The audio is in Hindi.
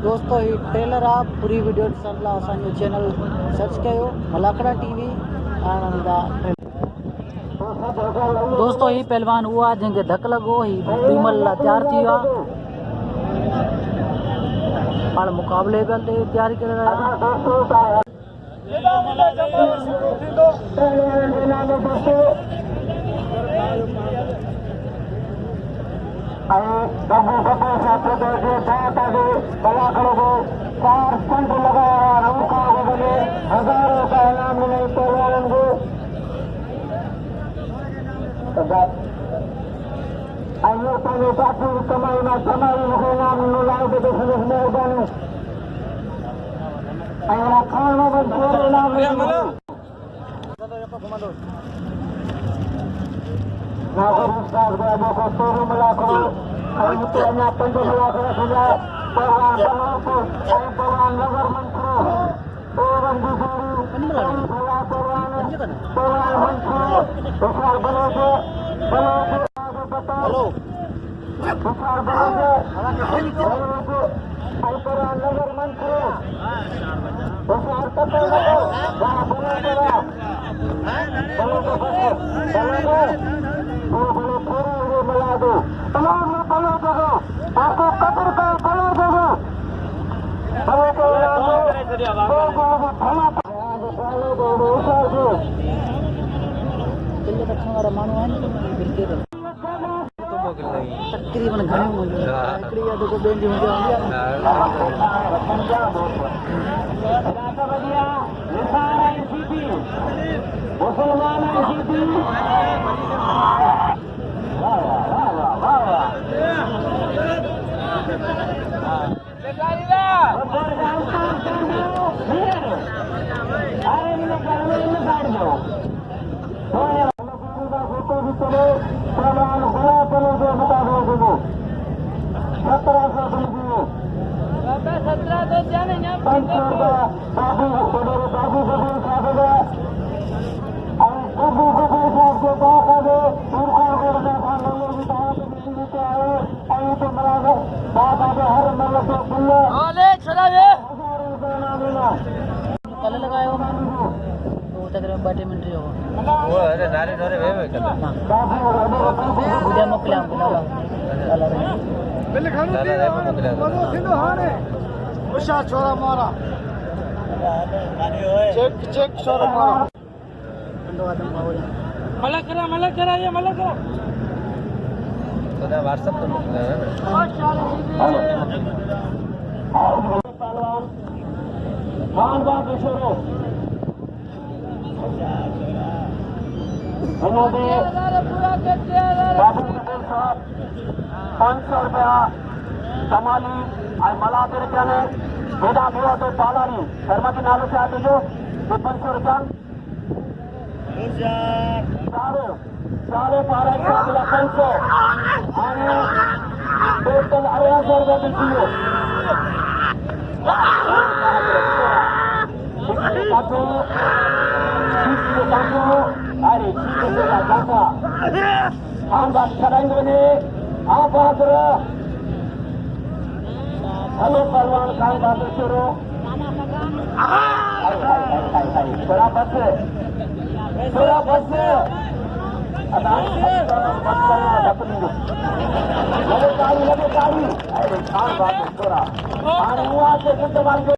दोस्तों ही ट्रेलर आप पूरी वीडियो ॾिसण लाइ असांजो चैनल सर्च कयो मलाकड़ा टीवी। दोस्तों ही पहलवान हुआ जंहिंखे धक लॻो ही बीमल लाइ तैयार थी वियो आहे। पाण मुक़ाबले ते तैयारी करे रहिया आहियूं। तकरीबन घणी हूंदी हिकिड़ी या जेको ॿियनि जी हूंदी कल लगायो वो तकरीबन 2 मिनट जो वो अरे नारे नारे वे वीडियो मोकला बिल खानो हाने उषा छोरा मारा चेक छोरा मारा मला करा ये मला करा तो व्हाट्सएप पे मोकला खान बाग शुरू बाबू कपूर साहब 500 रुपया कमाली मलातिर ने बेटा हुआ तो पालारी शर्मा के नालों से आते जो 500 रुपया सारे 500 टोटल 2,500 रुपया देती हो खान बात कराएंगे आप बहादुर हेलो पहलवान खान बहादुर शुरू थोड़ा बस लगे गाड़ी अरे खान बहादुर थोड़ा